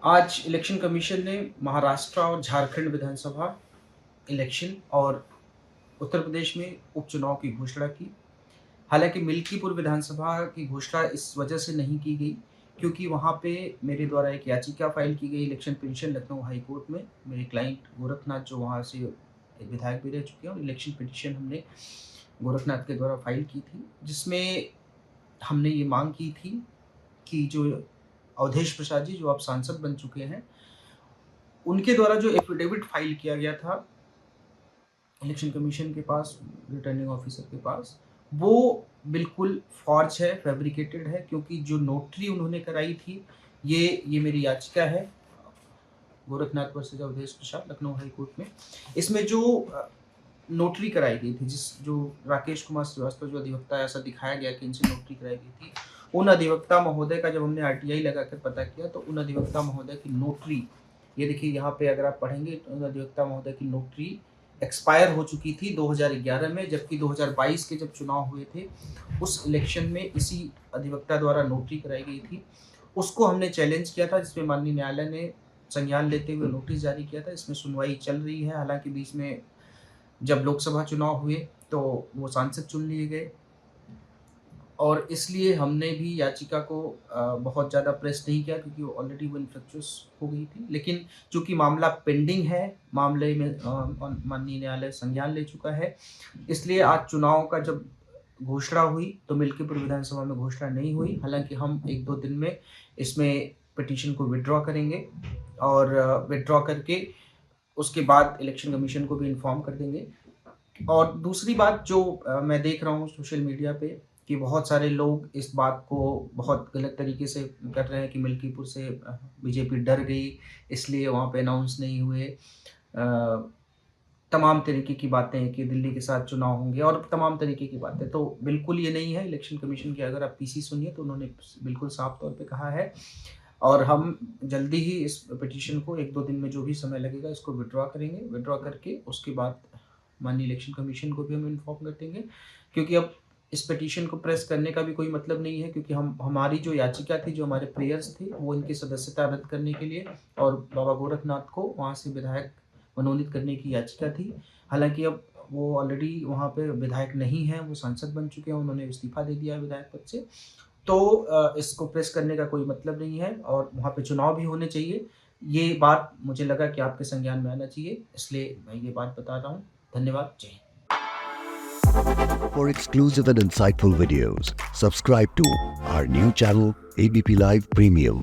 आज election commission ने महाराष्ट्र और झारखंड विधानसभा इलेक्शन और उत्तर प्रदेश में उपचुनाव की घोषणा की। हालाँकि मिल्कीपुर विधानसभा की घोषणा इस वजह से नहीं की गई क्योंकि वहाँ पे मेरे द्वारा एक याचिका फ़ाइल की गई election petition Lucknow high court में। मेरे क्लाइंट गोरखनाथ जो वहाँ से विधायक भी रह चुके हैं और इलेक्शन पिटीशन हमने गोरखनाथ के द्वारा फ़ाइल की थी, जिसमें हमने ये माँग की थी कि जो अवधेश प्रसाद जी जो अब सांसद बन चुके हैं, उनके द्वारा जो एफ़िडेविट फ़ाइल किया गया था इलेक्शन कमीशन के पास, रिटर्निंग ऑफिसर के पास, वो बिल्कुल फ़ॉर्ज है, फैब्रिकेटेड है क्योंकि जो नोटरी उन्होंने कराई थी, ये मेरी याचिका है Gorakhnath versus Awadhesh Prasad Lucknow high court में। इसमें जो नोटरी कराई गई थी, जो राकेश कुमार श्रीवास्तव जो अधिवक्ता है, ऐसा दिखाया गया कि इनसे नोटरी कराई गई थी। उन अधिवक्ता महोदय का जब हमने आरटीआई लगाकर पता किया तो उन अधिवक्ता महोदय की नोटरी, ये देखिए यहाँ पे अगर आप पढ़ेंगे तो उन अधिवक्ता महोदय की नोटरी एक्सपायर हो चुकी थी 2011 में, जबकि 2022 के जब चुनाव हुए थे, उस इलेक्शन में इसी अधिवक्ता द्वारा नोटरी कराई गई थी। उसको हमने चैलेंज किया था, जिसमें माननीय न्यायालय ने संज्ञान लेते हुए नोटिस जारी किया था। इसमें सुनवाई चल रही है, हालाँकि बीच में जब लोकसभा चुनाव हुए तो वो सांसद चुन लिए गए और इसलिए हमने भी याचिका को बहुत ज़्यादा प्रेस नहीं किया क्योंकि ऑलरेडी वो इन्फ्रक्चुअस हो गई थी। लेकिन चूँकि मामला पेंडिंग है, मामले में माननीय न्यायालय संज्ञान ले चुका है, इसलिए आज चुनाव का जब घोषणा हुई तो मिल्कीपुर विधानसभा में घोषणा नहीं हुई। हालाँकि हम 1-2 दिन में इसमें पिटीशन को विथड्रॉ करेंगे और विथड्रॉ करके उसके बाद इलेक्शन कमीशन को भी इन्फॉर्म कर देंगे। और दूसरी बात जो मैं देख रहा हूँ सोशल मीडिया पे कि बहुत सारे लोग इस बात को बहुत गलत तरीके से कर रहे हैं कि मिल्कीपुर से बीजेपी डर गई, इसलिए वहाँ पे अनाउंस नहीं हुए। तमाम तरीके की बातें कि दिल्ली के साथ चुनाव होंगे और तमाम तरीके की बातें, तो बिल्कुल ये नहीं है। इलेक्शन कमीशन की अगर आप पीसी सुनिए तो उन्होंने बिल्कुल साफ तौर पे कहा है और हम जल्दी ही इस पिटीशन को 1-2 दिन में जो भी समय लगेगा इसको विथड्रॉ करेंगे। विथड्रॉ करके उसके बाद माननीय इलेक्शन कमीशन को भी हम इन्फॉर्म कर देंगे क्योंकि अब इस पिटीशन को प्रेस करने का भी कोई मतलब नहीं है क्योंकि हमारी जो याचिका थी, जो हमारे प्रेयर्स थे, वो इनकी सदस्यता रद्द करने के लिए और बाबा गोरखनाथ को वहाँ से विधायक मनोनीत करने की याचिका थी। हालाँकि अब वो ऑलरेडी वहाँ पे विधायक नहीं हैं, वो सांसद बन चुके हैं, उन्होंने इस्तीफ़ा दे दिया है विधायक पद से। तो इसको प्रेस करने का कोई मतलब नहीं है और वहाँ पे चुनाव भी होने चाहिए। ये बात मुझे लगा कि आपके संज्ञान में आना चाहिए, इसलिए मैं ये बात बता रहा हूँ। धन्यवाद। जय Hind. For exclusive and insightful videos, subscribe to our new channel ABP Live Premium.